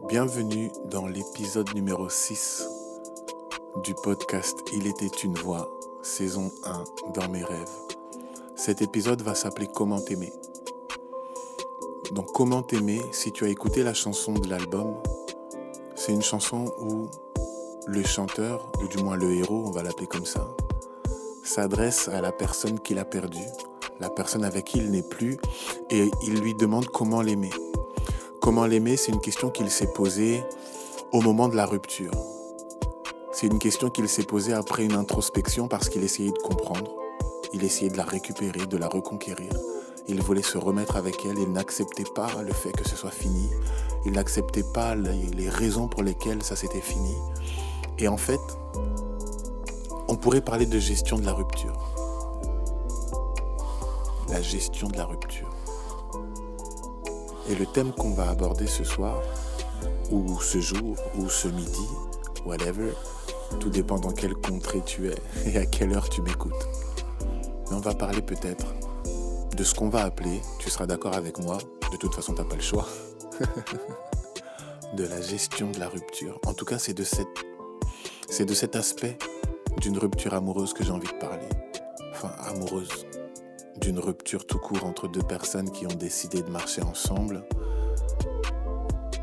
Bienvenue dans l'épisode numéro 6 du podcast Il était une voix, saison 1, dans mes rêves. Cet épisode va s'appeler Comment t'aimer. Donc Comment t'aimer, si tu as écouté la chanson de l'album, c'est une chanson où le chanteur, ou du moins le héros, on va l'appeler comme ça, s'adresse à la personne qu'il a perdue, la personne avec qui il n'est plus, et il lui demande comment l'aimer. Comment l'aimer, c'est une question qu'il s'est posée au moment de la rupture. C'est une question qu'il s'est posée après une introspection parce qu'il essayait de comprendre. Il essayait de la récupérer, de la reconquérir. Il voulait se remettre avec elle. Il n'acceptait pas le fait que ce soit fini. Il n'acceptait pas les raisons pour lesquelles ça s'était fini. Et en fait, on pourrait parler de gestion de la rupture. La gestion de la rupture. Et le thème qu'on va aborder ce soir, ou ce jour, ou ce midi, whatever, tout dépend dans quelle contrée tu es et à quelle heure tu m'écoutes. Mais on va parler peut-être de ce qu'on va appeler, tu seras d'accord avec moi, de toute façon t'as pas le choix, de la gestion de la rupture. En tout cas, c'est de cet aspect d'une rupture amoureuse que j'ai envie de parler. Enfin, amoureuse. D'une rupture tout court entre deux personnes qui ont décidé de marcher ensemble.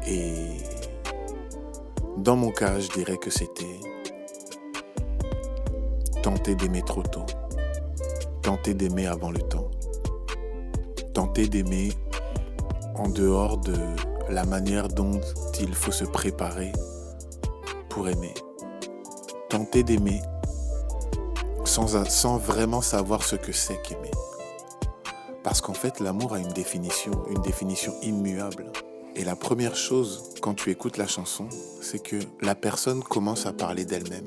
Et dans mon cas, je dirais que c'était tenter d'aimer trop tôt, tenter d'aimer avant le temps, tenter d'aimer en dehors de la manière dont il faut se préparer pour aimer, tenter d'aimer sans vraiment savoir ce que c'est qu'aimer. Parce qu'en fait, l'amour a une définition immuable. Et la première chose, quand tu écoutes la chanson, c'est que la personne commence à parler d'elle-même.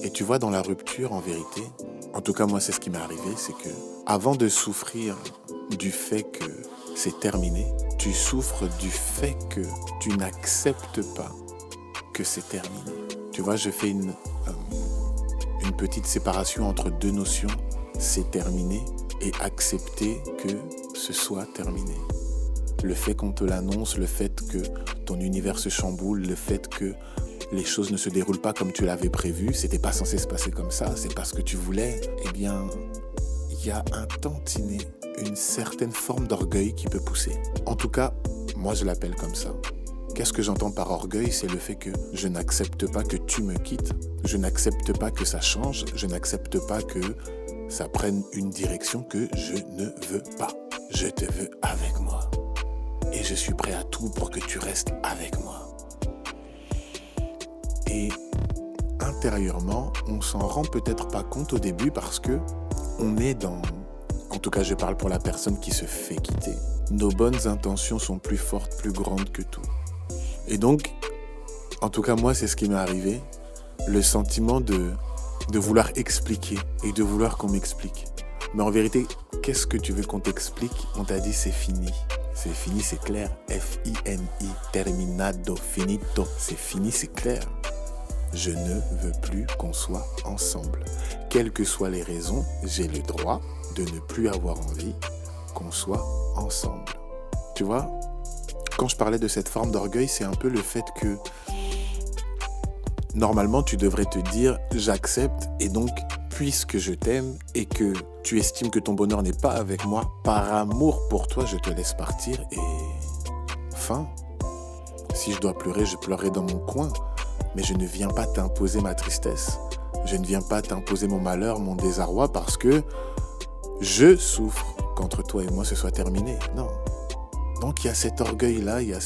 Et tu vois, dans la rupture, en vérité, en tout cas moi c'est ce qui m'est arrivé, c'est que avant de souffrir du fait que c'est terminé, tu souffres du fait que tu n'acceptes pas que c'est terminé. Tu vois, je fais une petite séparation entre deux notions, c'est terminé et accepter que ce soit terminé. Le fait qu'on te l'annonce, le fait que ton univers se chamboule, le fait que les choses ne se déroulent pas comme tu l'avais prévu, c'était pas censé se passer comme ça, c'est pas ce que tu voulais, eh bien, il y a un tantinet, une certaine forme d'orgueil qui peut pousser. En tout cas, moi je l'appelle comme ça. Qu'est-ce que j'entends par orgueil? C'est le fait que je n'accepte pas que tu me quittes, je n'accepte pas que ça change, je n'accepte pas que ça prenne une direction que je ne veux pas. Je te veux avec moi. Et je suis prêt à tout pour que tu restes avec moi. Et intérieurement, on s'en rend peut-être pas compte au début parce que on est dans... En tout cas, je parle pour la personne qui se fait quitter. Nos bonnes intentions sont plus fortes, plus grandes que tout. Et donc, en tout cas, moi, c'est ce qui m'est arrivé. Le sentiment de vouloir expliquer et de vouloir qu'on m'explique. Mais en vérité, qu'est-ce que tu veux qu'on t'explique? On t'a dit c'est fini. C'est fini, c'est clair. F-I-N-I, terminado, finito. C'est fini, c'est clair. Je ne veux plus qu'on soit ensemble. Quelles que soient les raisons, j'ai le droit de ne plus avoir envie qu'on soit ensemble. Tu vois, quand je parlais de cette forme d'orgueil, c'est un peu le fait que normalement, tu devrais te dire « j'accepte » et donc, puisque je t'aime et que tu estimes que ton bonheur n'est pas avec moi, par amour pour toi, je te laisse partir et fin. Si je dois pleurer, je pleurerai dans mon coin, mais je ne viens pas t'imposer ma tristesse. Je ne viens pas t'imposer mon malheur, mon désarroi parce que je souffre qu'entre toi et moi ce soit terminé. Non. Donc, il y a cet orgueil-là, il y a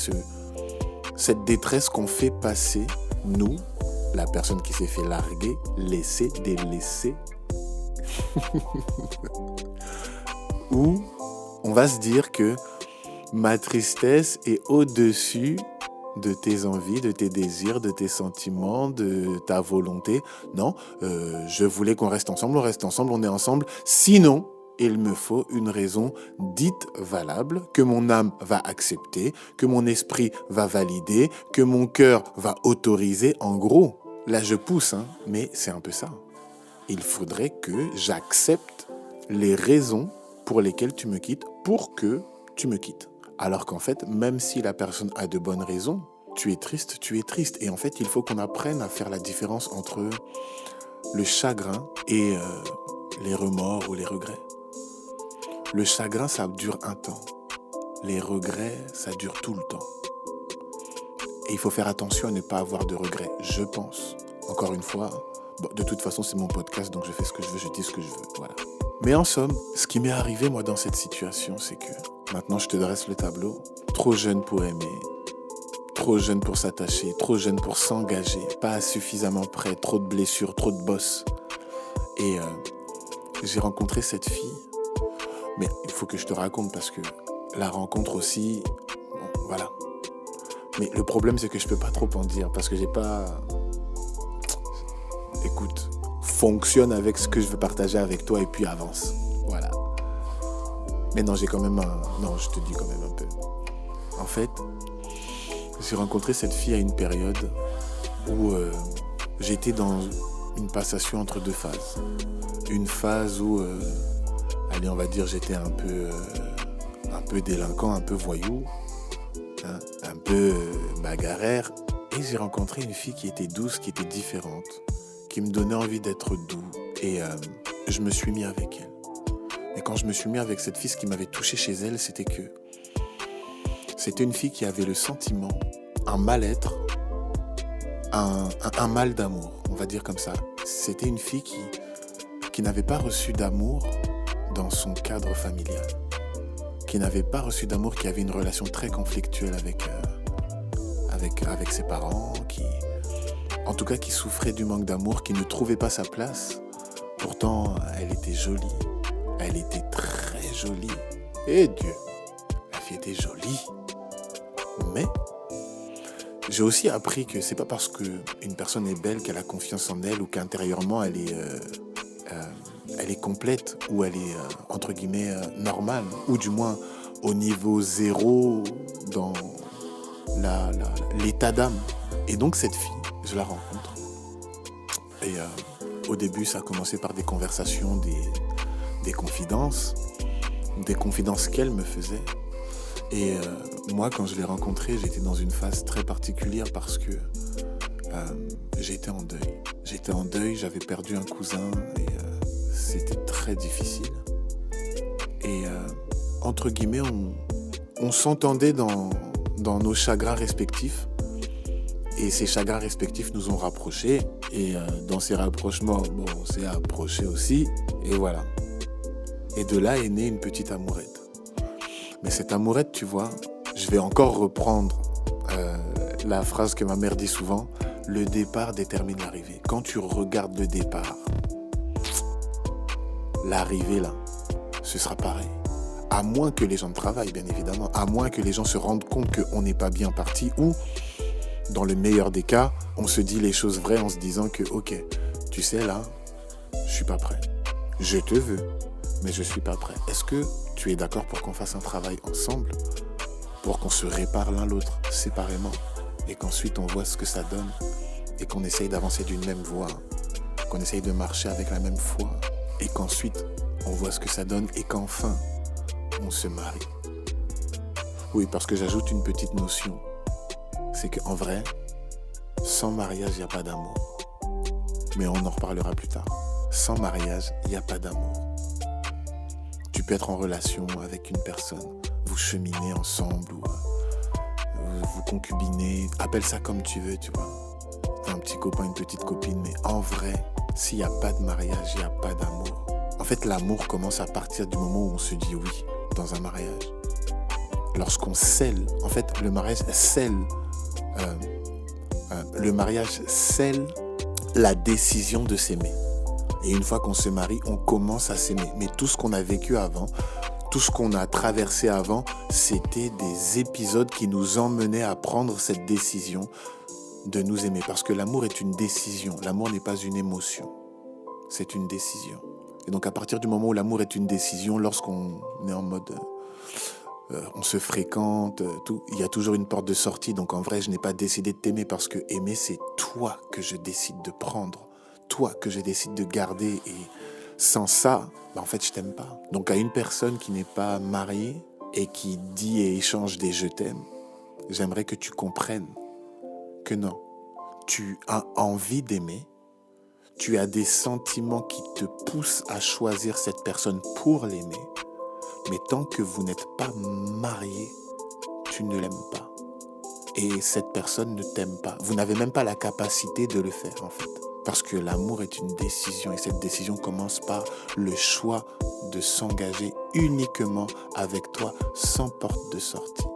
cette détresse qu'on fait passer, nous, la personne qui s'est fait larguer, laisser, délaisser. Où on va se dire que ma tristesse est au-dessus de tes envies, de tes désirs, de tes sentiments, de ta volonté. Non, je voulais qu'on reste ensemble, on est ensemble. Sinon, il me faut une raison dite valable, que mon âme va accepter, que mon esprit va valider, que mon cœur va autoriser. En gros, là je pousse, mais c'est un peu ça. Il faudrait que j'accepte les raisons pour lesquelles tu me quittes pour que tu me quittes. Alors qu'en fait, même si la personne a de bonnes raisons, tu es triste, tu es triste. Et en fait, il faut qu'on apprenne à faire la différence entre le chagrin et les remords ou les regrets. Le chagrin, ça dure un temps. Les regrets, ça dure tout le temps. Et il faut faire attention à ne pas avoir de regrets, je pense. Encore une fois, bon, de toute façon, c'est mon podcast, donc je fais ce que je veux, je dis ce que je veux, voilà. Mais en somme, ce qui m'est arrivé, moi, dans cette situation, c'est que maintenant, je te dresse le tableau. Trop jeune pour aimer, trop jeune pour s'attacher, trop jeune pour s'engager, pas suffisamment prêt, trop de blessures, trop de bosses. Et j'ai rencontré cette fille, mais il faut que je te raconte parce que la rencontre aussi, bon, voilà. Mais le problème, c'est que je peux pas trop en dire parce que j'ai pas... Écoute, fonctionne avec ce que je veux partager avec toi et puis avance. Voilà. Mais non, j'ai quand même un... Non, je te dis quand même un peu. En fait, j'ai rencontré cette fille à une période où j'étais dans une passation entre deux phases. Une phase où, allez, on va dire, j'étais un peu délinquant, un peu voyou, hein, un peu bagarrère. Et j'ai rencontré une fille qui était douce, qui était différente, qui me donnait envie d'être doux. Et je me suis mis avec elle. Et quand je me suis mis avec cette fille, ce qui m'avait touché chez elle, c'était que c'était une fille qui avait le sentiment, un mal-être, un mal d'amour, on va dire comme ça. C'était une fille qui n'avait pas reçu d'amour dans son cadre familial, qui n'avait pas reçu d'amour, qui avait une relation très conflictuelle avec ses parents, en tout cas qui souffrait du manque d'amour, qui ne trouvait pas sa place. Pourtant, elle était jolie, elle était très jolie. Et Dieu, la fille était jolie. Mais j'ai aussi appris que c'est pas parce qu'une personne est belle qu'elle a confiance en elle ou qu'intérieurement elle est complète ou elle est entre guillemets normale ou du moins au niveau zéro dans l'état d'âme. Et donc cette fille, je la rencontre et au début ça a commencé par des conversations, des confidences qu'elle me faisait. Et moi, quand je l'ai rencontrée, j'étais dans une phase très particulière parce que j'étais en deuil. J'étais en deuil, j'avais perdu un cousin et c'était très difficile. Et entre guillemets, on s'entendait dans nos chagrins respectifs. Et ces chagrins respectifs nous ont rapprochés. Et dans ces rapprochements, bon, on s'est approchés aussi. Et voilà. Et de là est née une petite amourette. Mais cette amourette, tu vois, je vais encore reprendre la phrase que ma mère dit souvent, le départ détermine l'arrivée. Quand tu regardes le départ, l'arrivée là, ce sera pareil. À moins que les gens travaillent, bien évidemment, à moins que les gens se rendent compte qu'on n'est pas bien parti ou, dans le meilleur des cas, on se dit les choses vraies en se disant que, ok, tu sais là, je suis pas prêt. Je te veux, mais je suis pas prêt. Est-ce que tu es d'accord pour qu'on fasse un travail ensemble, pour qu'on se répare l'un l'autre séparément et qu'ensuite on voit ce que ça donne et qu'on essaye d'avancer d'une même voie, qu'on essaye de marcher avec la même foi et qu'ensuite on voit ce que ça donne et qu'enfin on se marie. Oui, parce que j'ajoute une petite notion, c'est qu'en vrai, sans mariage, il n'y a pas d'amour. Mais on en reparlera plus tard. Sans mariage, il n'y a pas d'amour. Tu peux être en relation avec une personne, vous cheminez ensemble ou vous concubinez, appelle ça comme tu veux, tu vois. T'as un petit copain, une petite copine, mais en vrai, s'il n'y a pas de mariage, il n'y a pas d'amour. En fait, l'amour commence à partir du moment où on se dit oui dans un mariage. Lorsqu'on scelle, en fait, le mariage scelle la décision de s'aimer. Et une fois qu'on se marie, on commence à s'aimer. Mais tout ce qu'on a vécu avant, tout ce qu'on a traversé avant, c'était des épisodes qui nous emmenaient à prendre cette décision de nous aimer. Parce que l'amour est une décision. L'amour n'est pas une émotion. C'est une décision. Et donc à partir du moment où l'amour est une décision, lorsqu'on est en mode... on se fréquente, tout, il y a toujours une porte de sortie. Donc en vrai, je n'ai pas décidé de t'aimer parce que aimer, c'est toi que je décide de prendre. Toi que je décide de garder. Et sans ça, en fait, je t'aime pas. Donc à une personne qui n'est pas mariée et qui dit et échange des « je t'aime », j'aimerais que tu comprennes que non. Tu as envie d'aimer, tu as des sentiments qui te poussent à choisir cette personne pour l'aimer, mais tant que vous n'êtes pas mariés, tu ne l'aimes pas. Et cette personne ne t'aime pas. Vous n'avez même pas la capacité de le faire, en fait. Parce que l'amour est une décision, et cette décision commence par le choix de s'engager uniquement avec toi, sans porte de sortie.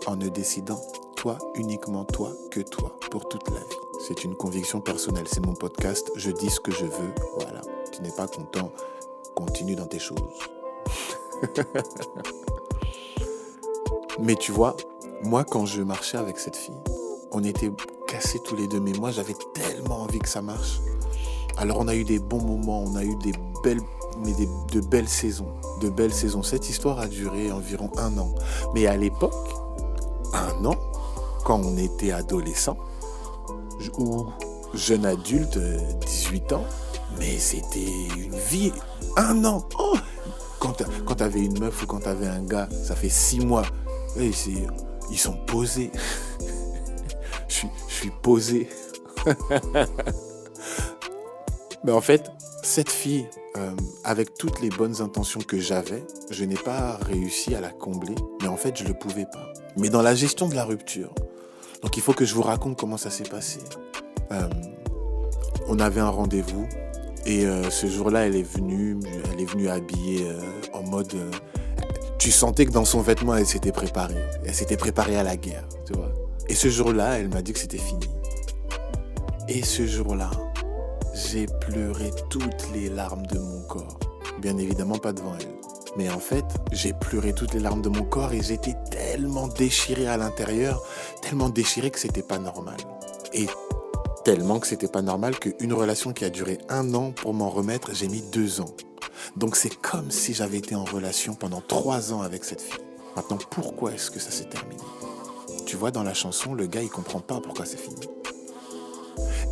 En ne décidant, toi, uniquement toi, que toi, pour toute la vie. C'est une conviction personnelle, c'est mon podcast, je dis ce que je veux, voilà. Tu n'es pas content, continue dans tes choses. Mais tu vois, moi quand je marchais avec cette fille, on était cassés tous les deux, mais moi j'avais tellement envie que ça marche. Alors on a eu des bons moments, on a eu de belles saisons. Cette histoire a duré environ 1 an. Mais à l'époque, 1 an, quand on était adolescent, ou jeune adulte, 18 ans, mais c'était une vie. 1 an. Oh, quand t'avais une meuf ou quand t'avais un gars, ça fait 6 mois. Et ils sont posés. Je suis posé. Mais en fait, cette fille, avec toutes les bonnes intentions que j'avais, je n'ai pas réussi à la combler. Mais en fait, je ne le pouvais pas. Mais dans la gestion de la rupture, donc il faut que je vous raconte comment ça s'est passé. On avait un rendez-vous et ce jour-là, elle est venue habillée en mode... tu sentais que dans son vêtement, elle s'était préparée. Elle s'était préparée à la guerre, tu vois. Et ce jour-là, elle m'a dit que c'était fini. Et ce jour-là, j'ai pleuré toutes les larmes de mon corps. Bien évidemment, pas devant elle. Mais en fait, j'ai pleuré toutes les larmes de mon corps et j'étais tellement déchiré à l'intérieur, tellement déchiré que c'était pas normal. Et tellement que c'était pas normal qu'une relation qui a duré 1 an pour m'en remettre, j'ai mis 2 ans. Donc c'est comme si j'avais été en relation pendant 3 ans avec cette fille. Maintenant, pourquoi est-ce que ça s'est terminé ? Tu vois, dans la chanson, le gars, il comprend pas pourquoi c'est fini.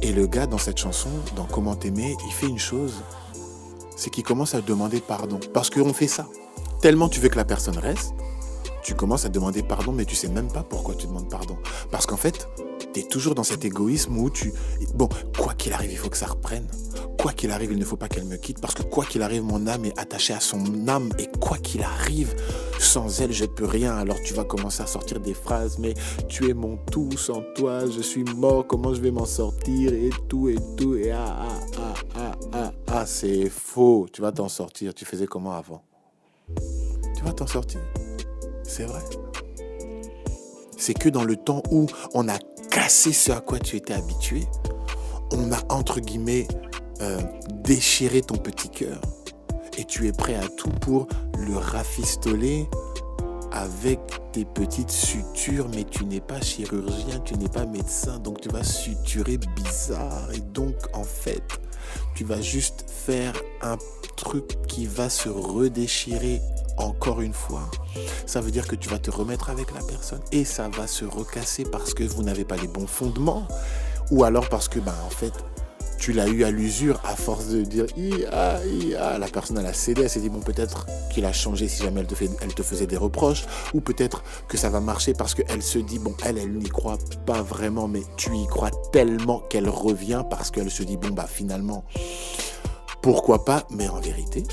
Et le gars, dans cette chanson, dans Comment t'aimer, il fait une chose, c'est qu'il commence à demander pardon. Parce qu'on fait ça. Tellement tu veux que la personne reste, tu commences à demander pardon, mais tu sais même pas pourquoi tu demandes pardon. Parce qu'en fait, tu es toujours dans cet égoïsme où bon, quoi qu'il arrive, il faut que ça reprenne. Quoi qu'il arrive, il ne faut pas qu'elle me quitte. Parce que quoi qu'il arrive, mon âme est attachée à son âme. Et quoi qu'il arrive, sans elle, je ne peux rien. Alors tu vas commencer à sortir des phrases. Mais tu es mon tout, sans toi, je suis mort. Comment je vais m'en sortir ? Et tout. Et c'est faux. Tu vas t'en sortir. Tu faisais comment avant ? Tu vas t'en sortir. C'est vrai. C'est que dans le temps où on a cassé ce à quoi tu étais habitué, on a, entre guillemets, déchiré ton petit cœur. Et tu es prêt à tout pour le rafistoler avec tes petites sutures, mais tu n'es pas chirurgien, tu n'es pas médecin, donc tu vas suturer bizarre. Et donc, en fait, tu vas juste faire un truc qui va se redéchirer encore une fois. Ça veut dire que tu vas te remettre avec la personne et ça va se recasser parce que vous n'avez pas les bons fondements ou alors parce que, en fait, tu l'as eu à l'usure à force de dire la personne elle a cédé, elle s'est dit bon peut-être qu'il a changé si jamais elle te faisait des reproches ou peut-être que ça va marcher parce qu'elle se dit bon elle n'y croit pas vraiment mais tu y crois tellement qu'elle revient parce qu'elle se dit bon finalement pourquoi pas, mais en vérité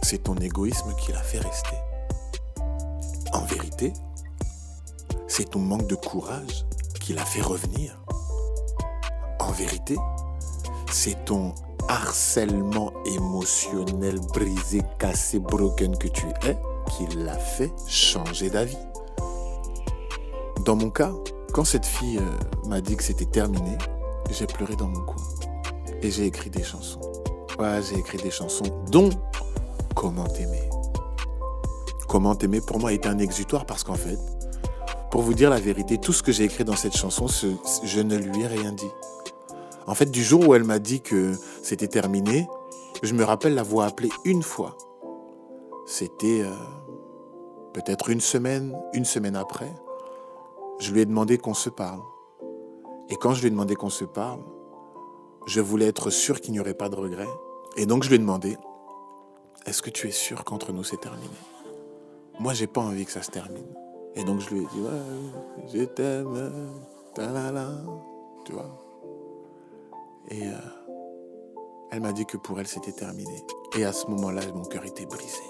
c'est ton égoïsme qui l'a fait rester. En vérité c'est ton manque de courage qui l'a fait revenir. En vérité c'est ton harcèlement émotionnel brisé, cassé, broken que tu es qui l'a fait changer d'avis. Dans mon cas, quand cette fille m'a dit que c'était terminé, j'ai pleuré dans mon coin. Et j'ai écrit des chansons. Ouais, j'ai écrit des chansons dont Comment t'aimer. Comment t'aimer pour moi était un exutoire parce qu'en fait, pour vous dire la vérité, tout ce que j'ai écrit dans cette chanson, je ne lui ai rien dit. En fait, du jour où elle m'a dit que c'était terminé, je me rappelle l'avoir appelée une fois. C'était peut-être une semaine après. Je lui ai demandé qu'on se parle. Et quand je lui ai demandé qu'on se parle, je voulais être sûr qu'il n'y aurait pas de regret. Et donc je lui ai demandé, est-ce que tu es sûr qu'entre nous c'est terminé ? Moi, j'ai pas envie que ça se termine. Et donc je lui ai dit, ouais, je t'aime, ta-la-la. tu vois. Et elle m'a dit que pour elle, c'était terminé. Et à ce moment-là, mon cœur était brisé.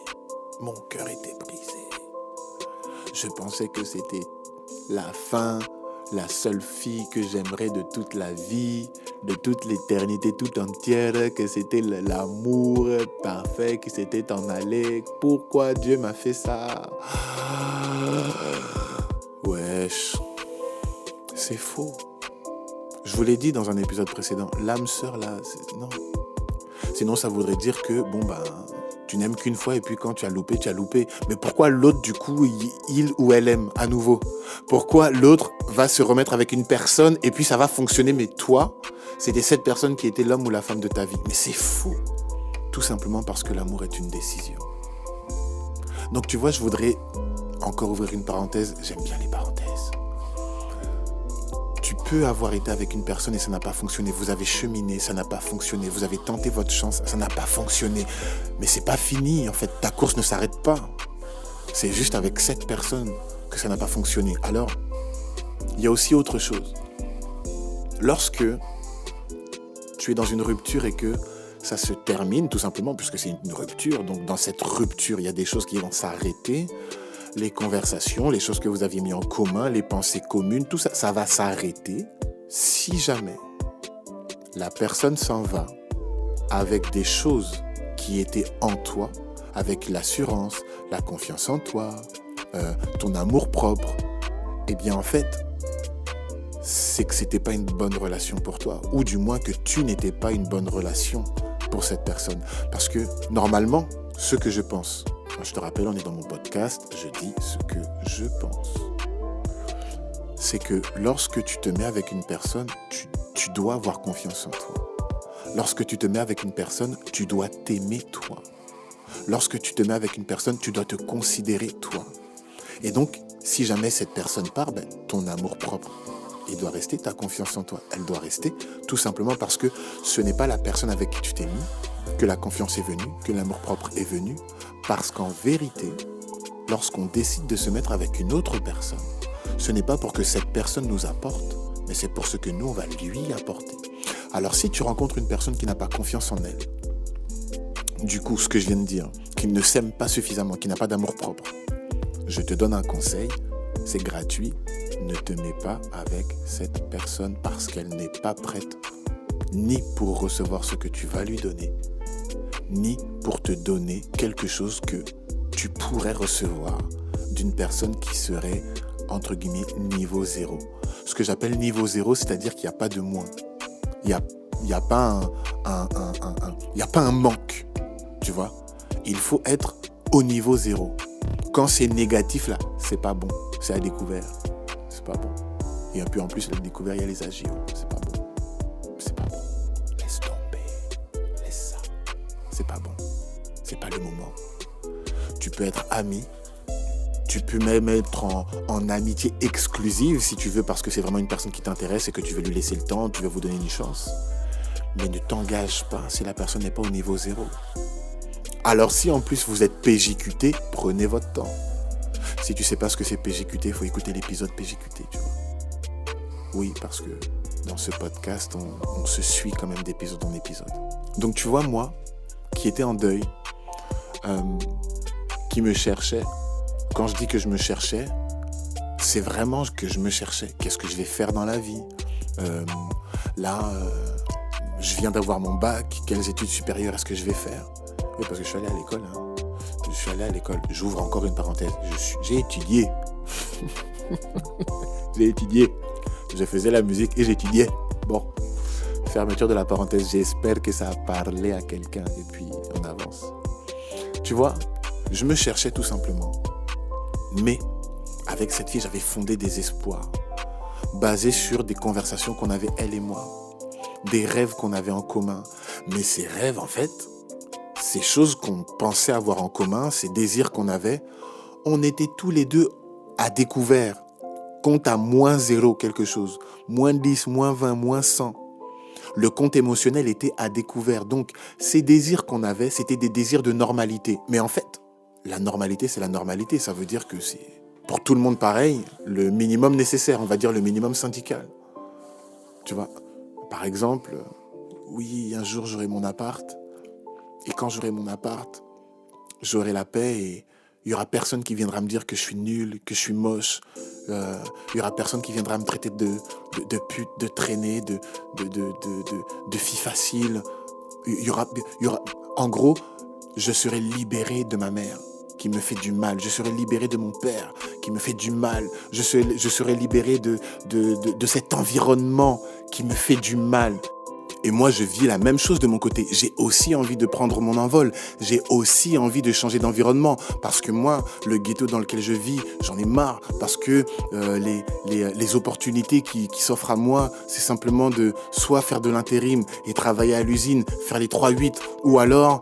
Mon cœur était brisé. Je pensais que c'était la fin, la seule fille que j'aimerais de toute la vie, de toute l'éternité tout entière, que c'était l'amour parfait qui s'était en allé. Pourquoi Dieu m'a fait ça? Wesh, c'est faux. Je vous l'ai dit dans un épisode précédent, l'âme sœur là, non. Sinon ça voudrait dire que, tu n'aimes qu'une fois et puis quand tu as loupé, tu as loupé. Mais pourquoi l'autre, du coup, il ou elle aime à nouveau? Pourquoi l'autre va se remettre avec une personne et puis ça va fonctionner, mais toi, c'était cette personne qui était l'homme ou la femme de ta vie? Mais c'est fou. Tout simplement parce que l'amour est une décision. Donc tu vois, je voudrais encore ouvrir une parenthèse. J'aime bien les parenthèses. Tu peux avoir été avec une personne et ça n'a pas fonctionné. Vous avez cheminé, ça n'a pas fonctionné. Vous avez tenté votre chance, ça n'a pas fonctionné. Mais c'est pas fini, en fait. Ta course ne s'arrête pas. C'est juste avec cette personne que ça n'a pas fonctionné. Alors, il y a aussi autre chose. Lorsque tu es dans une rupture et que ça se termine, tout simplement, puisque c'est une rupture. Donc, dans cette rupture, il y a des choses qui vont s'arrêter. Les conversations, les choses que vous aviez mis en commun, les pensées communes, tout ça, ça va s'arrêter si jamais la personne s'en va avec des choses qui étaient en toi, avec l'assurance, la confiance en toi, ton amour-propre. Eh bien, en fait, c'est que c'était pas une bonne relation pour toi, ou du moins que tu n'étais pas une bonne relation pour cette personne. Parce que, normalement, ce que je pense, je te rappelle, on est dans mon podcast, je dis ce que je pense. C'est que lorsque tu te mets avec une personne, tu dois avoir confiance en toi. Lorsque tu te mets avec une personne, tu dois t'aimer toi. Lorsque tu te mets avec une personne, tu dois te considérer toi. Et donc, si jamais cette personne part, ton amour-propre, il doit rester, ta confiance en toi, elle doit rester, tout simplement parce que ce n'est pas la personne avec qui tu t'es mis, que la confiance est venue, que l'amour-propre est venu, parce qu'en vérité, lorsqu'on décide de se mettre avec une autre personne, ce n'est pas pour que cette personne nous apporte, mais c'est pour ce que nous, on va lui apporter. Alors si tu rencontres une personne qui n'a pas confiance en elle, du coup, ce que je viens de dire, qui ne s'aime pas suffisamment, qui n'a pas d'amour-propre, je te donne un conseil, c'est gratuit, ne te mets pas avec cette personne parce qu'elle n'est pas prête, ni pour recevoir ce que tu vas lui donner, ni pour te donner quelque chose que tu pourrais recevoir d'une personne qui serait, entre guillemets, niveau zéro. Ce que j'appelle niveau zéro, c'est-à-dire qu'il n'y a pas de moins. Il n'y a pas un manque, tu vois. Il faut être au niveau zéro. Quand c'est négatif, là, c'est pas bon. C'est à découvert. C'est pas bon. Et puis en plus, à découvert, il y a les agios. C'est pas bon. C'est pas bon. Laisse tomber. Laisse ça. C'est pas bon. C'est pas le moment. Tu peux être ami. Tu peux même être en amitié exclusive si tu veux, parce que c'est vraiment une personne qui t'intéresse et que tu veux lui laisser le temps, tu veux vous donner une chance. Mais ne t'engage pas si la personne n'est pas au niveau zéro. Alors si en plus vous êtes PJQT, prenez votre temps. Si tu sais pas ce que c'est PJQT, il faut écouter l'épisode PJQT, tu vois. Oui, parce que dans ce podcast, on se suit quand même d'épisode en épisode. Donc tu vois, moi, qui étais en deuil, qui me cherchais, quand je dis que je me cherchais, c'est vraiment que je me cherchais. Qu'est-ce que je vais faire dans la vie ? Je viens d'avoir mon bac. Quelles études supérieures est-ce que je vais faire ? Oui, parce que je suis allé à l'école. Je suis allé à l'école. J'ouvre encore une parenthèse. J'ai étudié. J'ai étudié. Je faisais la musique et j'étudiais. Bon, fermeture de la parenthèse. J'espère que ça a parlé à quelqu'un. Et puis, on avance. Tu vois, je me cherchais tout simplement. Mais avec cette fille, j'avais fondé des espoirs basés sur des conversations qu'on avait, elle et moi, des rêves qu'on avait en commun. Mais ces rêves, en fait, ces choses qu'on pensait avoir en commun, ces désirs qu'on avait, on était tous les deux à découvert. Compte à moins 0 quelque chose, moins 10, moins 20, moins 100. Le compte émotionnel était à découvert. Donc, ces désirs qu'on avait, c'était des désirs de normalité. Mais en fait, la normalité, c'est la normalité. Ça veut dire que c'est, pour tout le monde pareil, le minimum nécessaire, on va dire le minimum syndical. Tu vois, par exemple, oui, un jour j'aurai mon appart. Et quand j'aurai mon appart, j'aurai la paix et il y aura personne qui viendra me dire que je suis nul, que je suis moche. Il y aura personne qui viendra me traiter de pute, de traînée, de fille facile. Il y aura, en gros, je serai libéré de ma mère qui me fait du mal. Je serai libéré de mon père qui me fait du mal. Je serai libéré de cet environnement qui me fait du mal. Et moi, je vis la même chose de mon côté. J'ai aussi envie de prendre mon envol. J'ai aussi envie de changer d'environnement. Parce que moi, le ghetto dans lequel je vis, j'en ai marre. Parce que les opportunités qui s'offrent à moi, c'est simplement de soit faire de l'intérim et travailler à l'usine, faire les 3-8, ou alors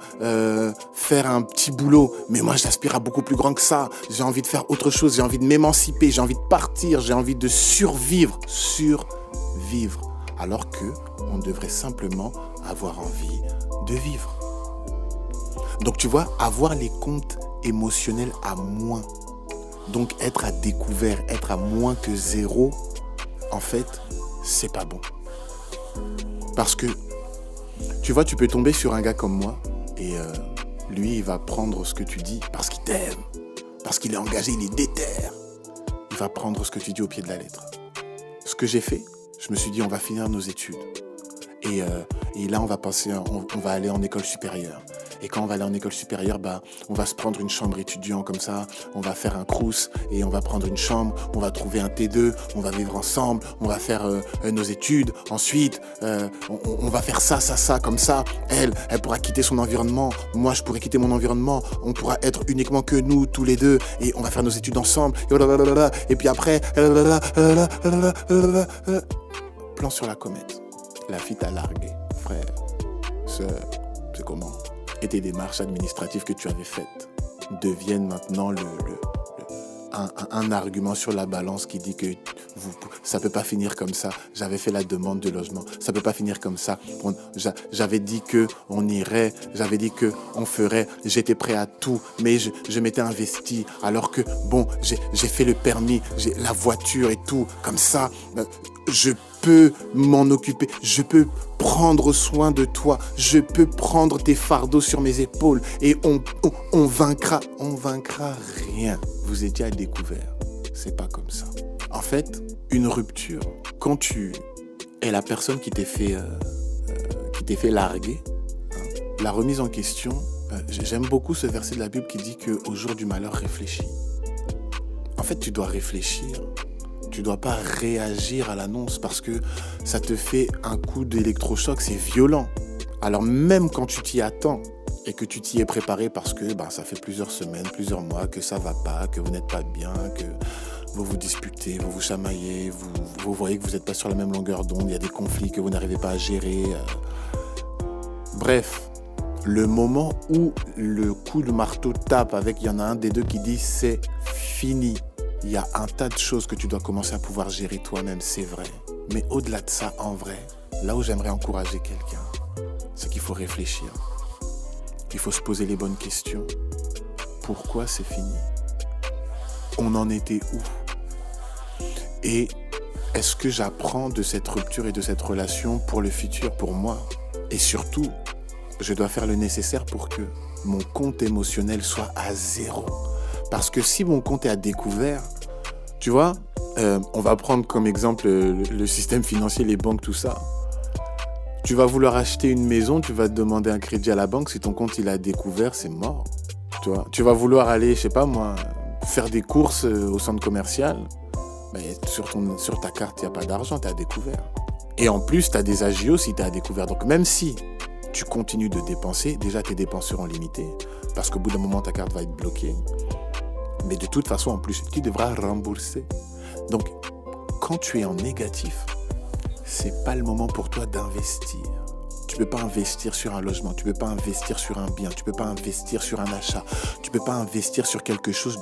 faire un petit boulot. Mais moi, j'aspire à beaucoup plus grand que ça. J'ai envie de faire autre chose. J'ai envie de m'émanciper. J'ai envie de partir. J'ai envie de survivre. Survivre. Alors que on devrait simplement avoir envie de vivre. Donc tu vois, avoir les comptes émotionnels à moins, donc être à découvert, être à moins que 0, en fait, c'est pas bon. Parce que, tu vois, tu peux tomber sur un gars comme moi et lui, il va prendre ce que tu dis parce qu'il t'aime, parce qu'il est engagé, il est déter. Il va prendre ce que tu dis au pied de la lettre. Ce que j'ai fait, je me suis dit, on va finir nos études. Et là, on va aller en école supérieure. Et quand on va aller en école supérieure, on va se prendre une chambre étudiant comme ça. On va faire un crous et on va prendre une chambre. On va trouver un T2. On va vivre ensemble. On va faire nos études. Ensuite, on va faire ça, comme ça. Elle pourra quitter son environnement. Moi, je pourrai quitter mon environnement. On pourra être uniquement que nous, tous les deux. Et on va faire nos études ensemble. Et puis après, plan sur la comète. La fille t'a largué, frère, sœur, c'est comment? Et tes démarches administratives que tu avais faites deviennent maintenant un argument sur la balance qui dit que ça peut pas finir comme ça. J'avais fait la demande de logement. Ça peut pas finir comme ça. J'avais dit que on irait. J'avais dit que on ferait. J'étais prêt à tout, mais je m'étais investi. Alors que bon, j'ai fait le permis, j'ai la voiture et tout. Comme ça, je peux m'en occuper. Je peux prendre soin de toi. Je peux prendre tes fardeaux sur mes épaules et on vaincra rien. Vous étiez à découvert. C'est pas comme ça. En fait, une rupture, quand tu es la personne qui t'est fait larguer, la remise en question, j'aime beaucoup ce verset de la Bible qui dit qu'au jour du malheur, réfléchis. En fait, tu dois réfléchir. Tu dois pas réagir à l'annonce parce que ça te fait un coup d'électrochoc, c'est violent. Alors même quand tu t'y attends et que tu t'y es préparé parce que ça fait plusieurs semaines, plusieurs mois que ça va pas, que vous n'êtes pas bien, que vous vous disputez, vous vous chamaillez, vous voyez que vous n'êtes pas sur la même longueur d'onde, il y a des conflits que vous n'arrivez pas à gérer. Bref, le moment où le coup de marteau tape avec, il y en a un des deux qui dit c'est fini. Il y a un tas de choses que tu dois commencer à pouvoir gérer toi-même, c'est vrai. Mais au-delà de ça, en vrai, là où j'aimerais encourager quelqu'un, c'est qu'il faut réfléchir. Il faut se poser les bonnes questions. Pourquoi c'est fini? On en était où? Et est-ce que j'apprends de cette rupture et de cette relation pour le futur, pour moi? Et surtout, je dois faire le nécessaire pour que mon compte émotionnel soit à 0. Parce que si mon compte est à découvert, tu vois, on va prendre comme exemple le système financier, les banques, tout ça. Tu vas vouloir acheter une maison, tu vas te demander un crédit à la banque, si ton compte il est à découvert, c'est mort. Tu vas vouloir aller, je sais pas moi, faire des courses au centre commercial, mais sur ta carte, il n'y a pas d'argent, tu es à découvert. Et en plus, tu as des agios si tu es à découvert. Donc même si tu continues de dépenser, déjà tes dépenses seront limitées, parce qu'au bout d'un moment, ta carte va être bloquée. Mais de toute façon, en plus, tu devras rembourser. Donc, quand tu es en négatif, c'est pas le moment pour toi d'investir. Tu peux pas investir sur un logement, tu peux pas investir sur un bien, tu peux pas investir sur un achat, tu peux pas investir sur quelque chose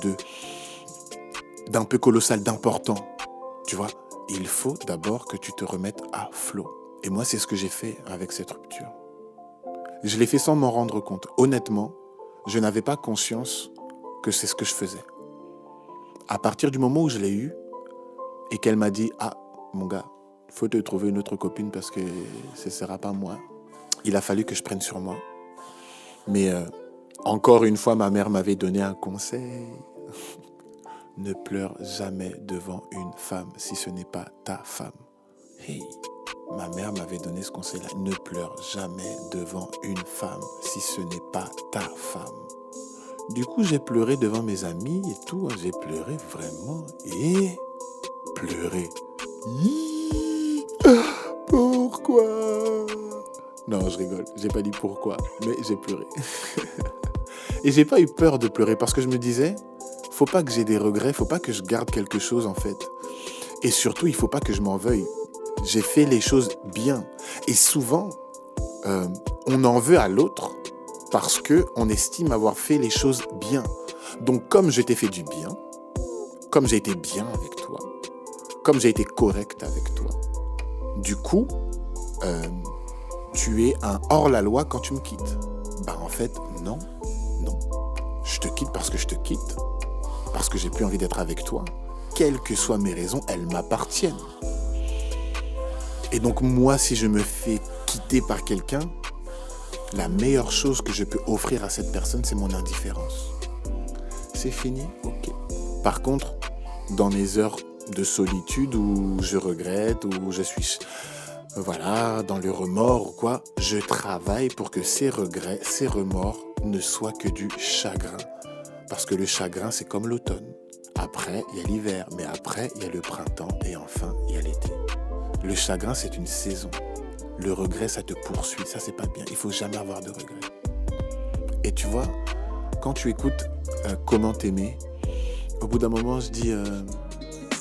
d'un peu colossal, d'important. Tu vois, il faut d'abord que tu te remettes à flot. Et moi, c'est ce que j'ai fait avec cette rupture. Je l'ai fait sans m'en rendre compte. Honnêtement, je n'avais pas conscience que c'est ce que je faisais. À partir du moment où je l'ai eu et qu'elle m'a dit « Ah, mon gars, faut te trouver une autre copine parce que ce ne sera pas moi. Il a fallu que je prenne sur moi. Mais encore une fois, ma mère m'avait donné un conseil. Ne pleure jamais devant une femme si ce n'est pas ta femme. Hey, ma mère m'avait donné ce conseil-là. Ne pleure jamais devant une femme si ce n'est pas ta femme. Du coup, j'ai pleuré devant mes amis et tout. J'ai pleuré vraiment. Et pleuré. Pourquoi? Non, je rigole. J'ai pas dit pourquoi, mais j'ai pleuré. Et j'ai pas eu peur de pleurer parce que je me disais, faut pas que j'ai des regrets, faut pas que je garde quelque chose en fait. Et surtout, il faut pas que je m'en veuille. J'ai fait les choses bien. Et souvent, on en veut à l'autre parce qu'on estime avoir fait les choses bien. Donc, comme je t'ai fait du bien, comme j'ai été bien avec toi, comme j'ai été correct avec toi, du coup, tu es un hors-la-loi quand tu me quittes. Bah en fait, non. Je te quitte parce que je te quitte, parce que j'ai plus envie d'être avec toi. Quelles que soient mes raisons, elles m'appartiennent. Et donc moi, si je me fais quitter par quelqu'un, la meilleure chose que je peux offrir à cette personne, c'est mon indifférence. C'est fini, ok. Par contre, dans mes heures de solitude où je regrette, où je suis dans le remords ou quoi, je travaille pour que ces regrets, ces remords ne soient que du chagrin. Parce que le chagrin, c'est comme l'automne. Après, il y a l'hiver, mais après, il y a le printemps et enfin, il y a l'été. Le chagrin, c'est une saison. Le regret, ça te poursuit. Ça, c'est pas bien. Il faut jamais avoir de regrets. Et tu vois, quand tu écoutes Comment t'aimer, au bout d'un moment, je dis...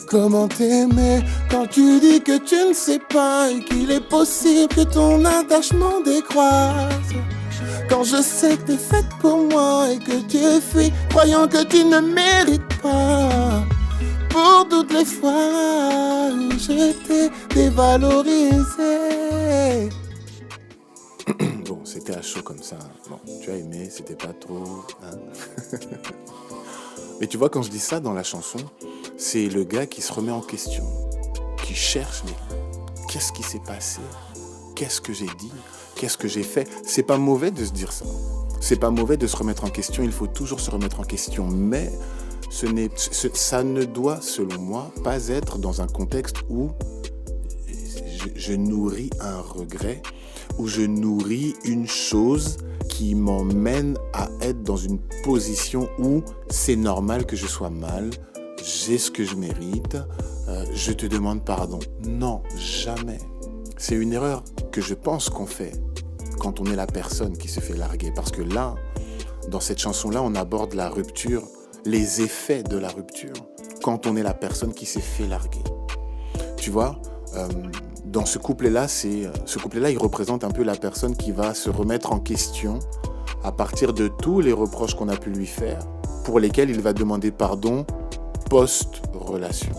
Comment t'aimer quand tu dis que tu ne sais pas et qu'il est possible que ton attachement décroisse? Quand je sais que t'es faite pour moi et que tu fuis, croyant que tu ne mérites pas. Pour toutes les fois où je t'ai dévalorisé. Bon, c'était à chaud comme ça. Bon, tu as aimé, c'était pas trop... Hein. Mais tu vois, quand je dis ça dans la chanson, c'est le gars qui se remet en question, qui cherche, mais qu'est-ce qui s'est passé? Qu'est-ce que j'ai dit? Qu'est-ce que j'ai fait? C'est pas mauvais de se dire ça. C'est pas mauvais de se remettre en question. Il faut toujours se remettre en question. Mais ça ne doit, selon moi, pas être dans un contexte où je nourris un regret, où je nourris une chose qui m'emmène à être dans une position où c'est normal que je sois mal, j'ai ce que je mérite, je te demande pardon. Non, jamais. C'est une erreur que je pense qu'on fait quand on est la personne qui se fait larguer. Parce que là, dans cette chanson-là, on aborde la rupture, les effets de la rupture, quand on est la personne qui s'est fait larguer. Tu vois, dans ce couplet-là, il représente un peu la personne qui va se remettre en question à partir de tous les reproches qu'on a pu lui faire, pour lesquels il va demander pardon post-relation.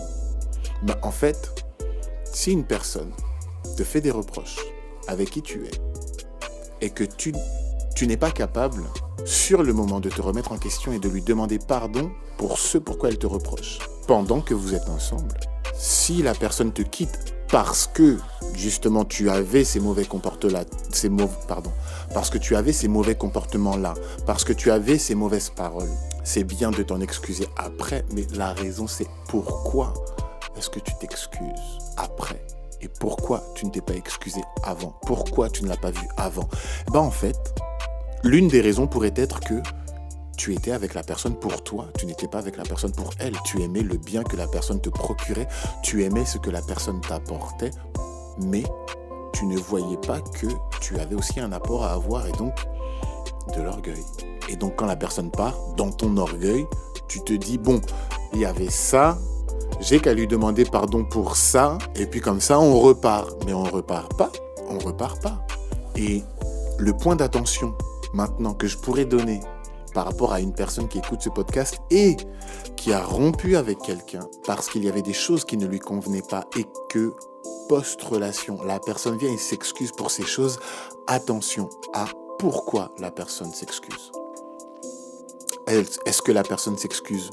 Ben, en fait, si une personne te fait des reproches avec qui tu es et que tu n'es pas capable, sur le moment, de te remettre en question et de lui demander pardon pour ce pourquoi elle te reproche, pendant que vous êtes ensemble, si la personne te quitte parce que, justement, tu avais ces mauvais comportements-là, parce que tu avais ces mauvais comportements-là, parce que tu avais ces mauvaises paroles, c'est bien de t'en excuser après, mais la raison, c'est pourquoi est-ce que tu t'excuses après? Et pourquoi tu ne t'es pas excusé avant? Pourquoi tu ne l'as pas vu avant? En fait, l'une des raisons pourrait être que tu étais avec la personne pour toi, tu n'étais pas avec la personne pour elle. Tu aimais le bien que la personne te procurait, tu aimais ce que la personne t'apportait, mais tu ne voyais pas que tu avais aussi un apport à avoir et donc de l'orgueil. Et donc quand la personne part, dans ton orgueil, tu te dis, bon, il y avait ça, j'ai qu'à lui demander pardon pour ça, et puis comme ça, on repart. Mais on repart pas. Et le point d'attention, maintenant, que je pourrais donner par rapport à une personne qui écoute ce podcast et qui a rompu avec quelqu'un parce qu'il y avait des choses qui ne lui convenaient pas et que, post-relation, la personne vient et s'excuse pour ces choses, attention à pourquoi la personne s'excuse. Est-ce que la personne s'excuse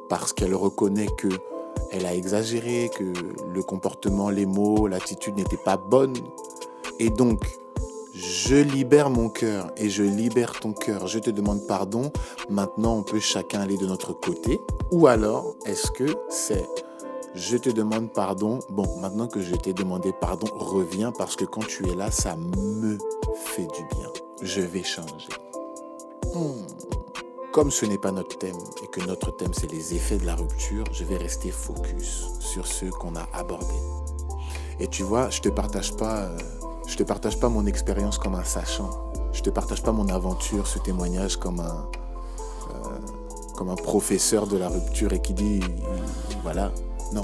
parce qu'elle reconnaît que elle a exagéré, que le comportement, les mots, l'attitude n'étaient pas bonnes. Et donc, je libère mon cœur et je libère ton cœur. Je te demande pardon. Maintenant, on peut chacun aller de notre côté. Ou alors, est-ce que c'est je te demande pardon. Bon, maintenant que je t'ai demandé pardon, reviens parce que quand tu es là, ça me fait du bien. Je vais changer. Comme ce n'est pas notre thème et que notre thème c'est les effets de la rupture, je vais rester focus sur ceux qu'on a abordés. Et tu vois, je te partage pas mon expérience comme un sachant. Je te partage pas mon aventure, ce témoignage comme un professeur de la rupture et qui dit voilà. Non,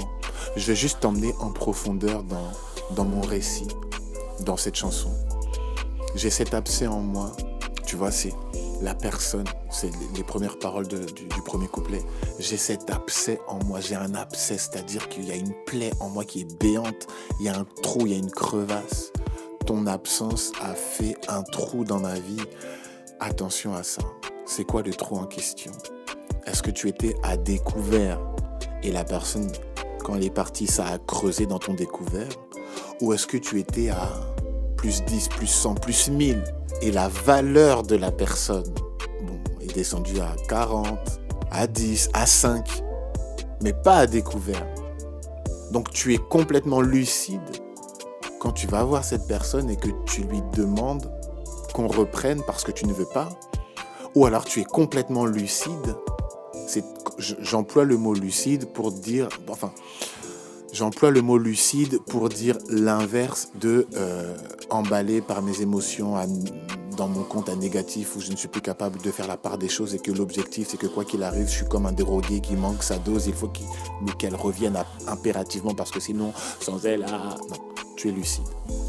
je vais juste t'emmener en profondeur dans mon récit, dans cette chanson. J'ai cet abcès en moi, tu vois, c'est la personne, c'est les premières paroles du premier couplet. J'ai cet abcès en moi, j'ai un abcès, c'est-à-dire qu'il y a une plaie en moi qui est béante, il y a un trou, il y a une crevasse. Ton absence a fait un trou dans ma vie. Attention à ça. C'est quoi le trou en question? Est-ce que tu étais à découvert et la personne, quand elle est partie, ça a creusé dans ton découvert? Ou est-ce que tu étais à plus 10, plus 100, plus 1000 et la valeur de la personne est descendue à 40, à 10, à 5, mais pas à découvert? Donc tu es complètement lucide quand tu vas voir cette personne et que tu lui demandes qu'on reprenne parce que tu ne veux pas? Ou alors tu es complètement lucide? J'emploie le mot lucide pour dire... J'emploie le mot lucide pour dire l'inverse de emballé par mes émotions dans mon compte à négatif où je ne suis plus capable de faire la part des choses et que l'objectif c'est que quoi qu'il arrive, je suis comme un drogué qui manque sa dose, il faut qu'elle revienne impérativement parce que sinon, sans elle, non, tu es lucide.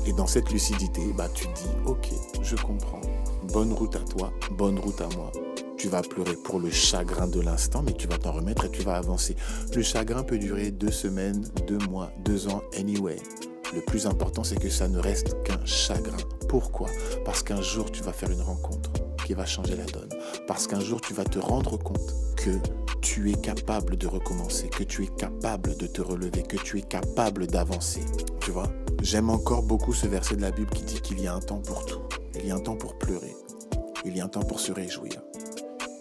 Et dans cette lucidité, tu te dis, ok, je comprends, bonne route à toi, bonne route à moi. Tu vas pleurer pour le chagrin de l'instant, mais tu vas t'en remettre et tu vas avancer. Le chagrin peut durer 2 semaines, 2 mois, 2 ans, anyway. Le plus important, c'est que ça ne reste qu'un chagrin. Pourquoi? Parce qu'un jour, tu vas faire une rencontre qui va changer la donne. Parce qu'un jour, tu vas te rendre compte que tu es capable de recommencer, que tu es capable de te relever, que tu es capable d'avancer. Tu vois? J'aime encore beaucoup ce verset de la Bible qui dit qu'il y a un temps pour tout. Il y a un temps pour pleurer. Il y a un temps pour se réjouir.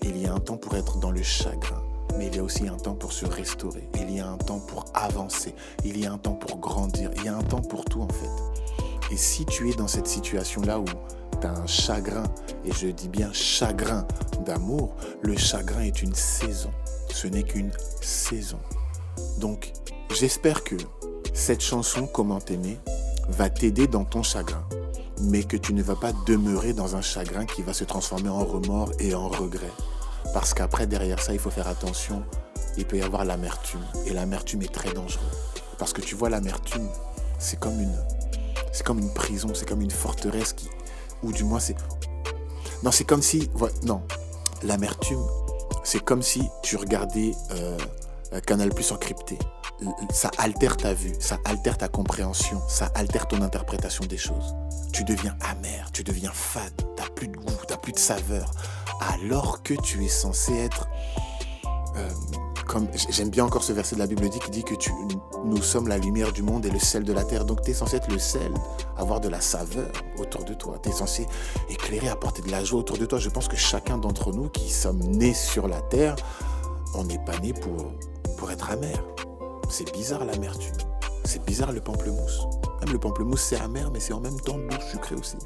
Il y a un temps pour être dans le chagrin, mais il y a aussi un temps pour se restaurer. Il y a un temps pour avancer. Il y a un temps pour grandir. Il y a un temps pour tout en fait. Et si tu es dans cette situation-là où tu as un chagrin, et je dis bien chagrin d'amour, le chagrin est une saison. Ce n'est qu'une saison. Donc, j'espère que cette chanson, Comment t'aimer, va t'aider dans ton chagrin, mais que tu ne vas pas demeurer dans un chagrin qui va se transformer en remords et en regret. Parce qu'après, derrière ça, il faut faire attention. Il peut y avoir l'amertume. Et l'amertume est très dangereuse. Parce que tu vois, l'amertume, c'est comme une prison, c'est comme une forteresse ou du moins c'est... Non, c'est comme si... non, l'amertume, c'est comme si tu regardais Canal+ encrypté. Ça altère ta vue, ça altère ta compréhension, ça altère ton interprétation des choses. Tu deviens amer, tu deviens fade, t'as plus de goût, t'as plus de saveur. Alors que tu es censé être... j'aime bien encore ce verset de la Bible qui dit que nous sommes la lumière du monde et le sel de la terre. Donc tu es censé être le sel, avoir de la saveur autour de toi. Tu es censé éclairer, apporter de la joie autour de toi. Je pense que chacun d'entre nous qui sommes nés sur la terre, on n'est pas nés pour être amer. C'est bizarre l'amertume. C'est bizarre le pamplemousse. Même le pamplemousse c'est amer, mais c'est en même temps doux, sucré aussi.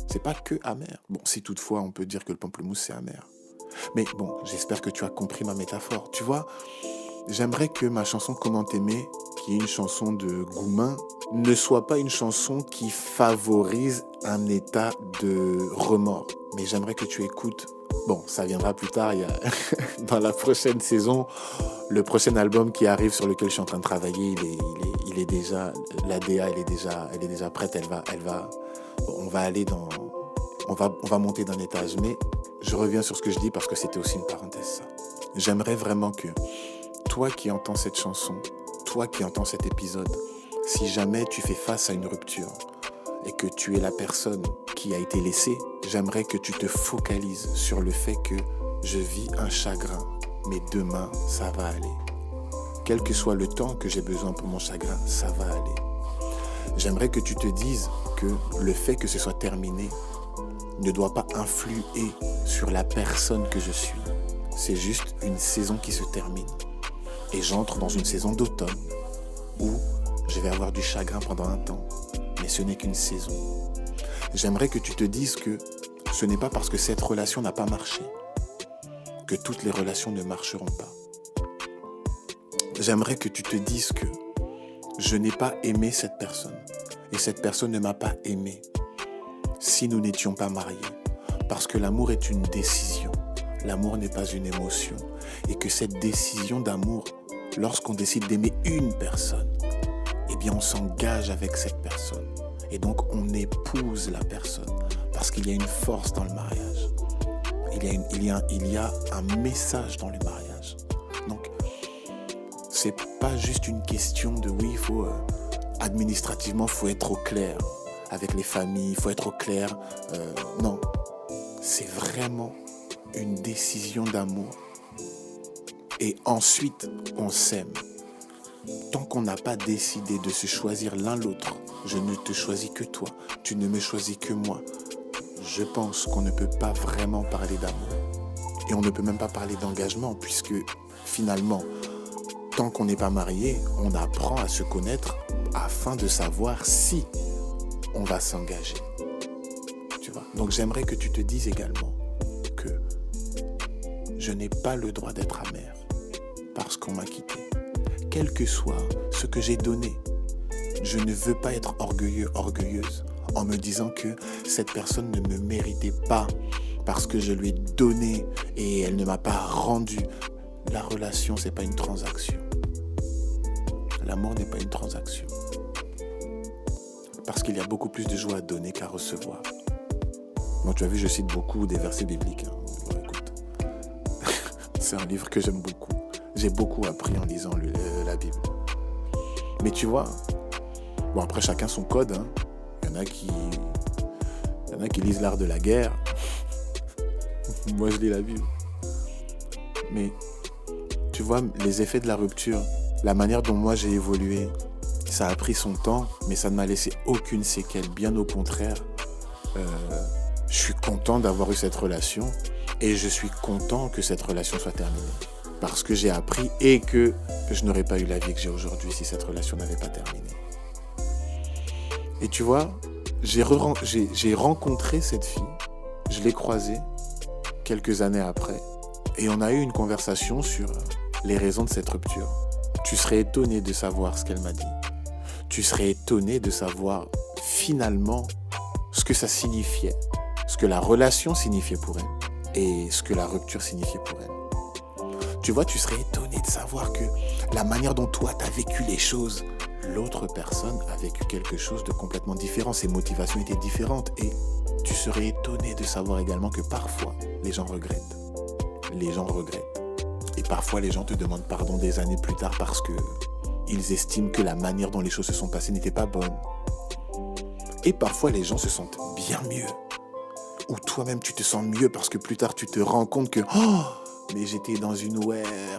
C'est pas que amer. Bon, si toutefois on peut dire que le pamplemousse c'est amer. Mais bon, j'espère que tu as compris ma métaphore. Tu vois, j'aimerais que ma chanson Comment t'aimer, qui est une chanson de Goumin, ne soit pas une chanson qui favorise un état de remords. Mais j'aimerais que tu écoutes. Bon, ça viendra plus tard. Il y a dans la prochaine saison, le prochain album qui arrive sur lequel je suis en train de travailler, il est déjà, la DA, elle est déjà prête. On va monter d'un étage. Mais je reviens sur ce que je dis parce que c'était aussi une parenthèse. Ça. J'aimerais vraiment que toi qui entends cette chanson, toi qui entends cet épisode, si jamais tu fais face à une rupture et que tu es la personne qui a été laissée, j'aimerais que tu te focalises sur le fait que je vis un chagrin, mais demain, ça va aller. quel que soit le temps que j'ai besoin pour mon chagrin, ça va aller. J'aimerais que tu te dises que le fait que ce soit terminé ne doit pas influer sur la personne que je suis. C'est juste une saison qui se termine. Et j'entre dans une saison d'automne où je vais avoir du chagrin pendant un temps, mais ce n'est qu'une saison. J'aimerais que tu te dises que ce n'est pas parce que cette relation n'a pas marché que toutes les relations ne marcheront pas. J'aimerais que tu te dises que je n'ai pas aimé cette personne et cette personne ne m'a pas aimé si nous n'étions pas mariés. Parce que l'amour est une décision, l'amour n'est pas une émotion. Et que cette décision d'amour, lorsqu'on décide d'aimer une personne, eh bien on s'engage avec cette personne. Et donc on épouse la personne. Parce qu'il y a une force dans le mariage. Il y a un message dans le mariage. Donc, c'est pas juste une question de oui, il faut administrativement, il faut être au clair avec les familles, il faut être au clair. Non, c'est vraiment une décision d'amour. Et ensuite, on s'aime. Tant qu'on n'a pas décidé de se choisir l'un l'autre, je ne te choisis que toi, tu ne me choisis que moi. Je pense qu'on ne peut pas vraiment parler d'amour. Et on ne peut même pas parler d'engagement, puisque finalement, tant qu'on n'est pas marié, on apprend à se connaître afin de savoir si on va s'engager. Tu vois? Donc j'aimerais que tu te dises également que je n'ai pas le droit d'être amer parce qu'on m'a quitté. Quel que soit ce que j'ai donné, je ne veux pas être orgueilleux, orgueilleuse, en me disant que cette personne ne me méritait pas parce que je lui ai donné et elle ne m'a pas rendu. La relation, c'est pas une transaction. L'amour n'est pas une transaction. Parce qu'il y a beaucoup plus de joie à donner qu'à recevoir. Bon, tu as vu, je cite beaucoup des versets bibliques. Bon, écoute, c'est un livre que j'aime beaucoup. J'ai beaucoup appris en lisant la Bible. Mais tu vois, bon après chacun son code, hein. Il y en a qui lisent l'art de la guerre. Moi, je lis la Bible. Mais, tu vois, les effets de la rupture, la manière dont moi j'ai évolué, ça a pris son temps, mais ça ne m'a laissé aucune séquelle. Bien au contraire, je suis content d'avoir eu cette relation et je suis content que cette relation soit terminée. Parce que j'ai appris et que je n'aurais pas eu la vie que j'ai aujourd'hui si cette relation n'avait pas terminé. Et tu vois, j'ai rencontré cette fille, je l'ai croisée quelques années après, et on a eu une conversation sur les raisons de cette rupture. Tu serais étonné de savoir ce qu'elle m'a dit. Tu serais étonné de savoir finalement ce que ça signifiait, ce que la relation signifiait pour elle et ce que la rupture signifiait pour elle. Tu vois, tu serais étonné de savoir que la manière dont toi t'as vécu les choses, l'autre personne a vécu quelque chose de complètement différent. Ses motivations étaient différentes. Et tu serais étonné de savoir également que parfois, les gens regrettent. Les gens regrettent. Et parfois, les gens te demandent pardon des années plus tard parce qu'ils estiment que la manière dont les choses se sont passées n'était pas bonne. Et parfois, les gens se sentent bien mieux. Ou toi-même, tu te sens mieux parce que plus tard, tu te rends compte que mais j'étais dans une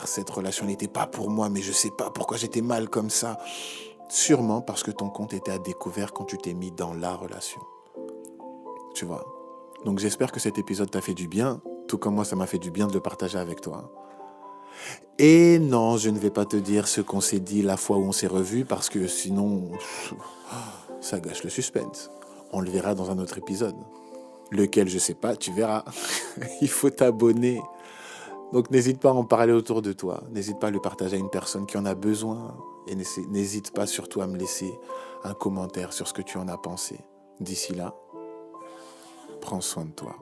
cette relation n'était pas pour moi, mais je sais pas pourquoi j'étais mal comme ça. Sûrement parce que ton compte était à découvert quand tu t'es mis dans la relation. Tu vois. Donc j'espère que cet épisode t'a fait du bien, tout comme moi ça m'a fait du bien de le partager avec toi. Et non, je ne vais pas te dire ce qu'on s'est dit la fois où on s'est revus, parce que sinon, ça gâche le suspense. On le verra dans un autre épisode. Lequel, je sais pas, tu verras. Il faut t'abonner. Donc n'hésite pas à en parler autour de toi. N'hésite pas à le partager à une personne qui en a besoin. Et n'hésite pas surtout à me laisser un commentaire sur ce que tu en as pensé. D'ici là, prends soin de toi.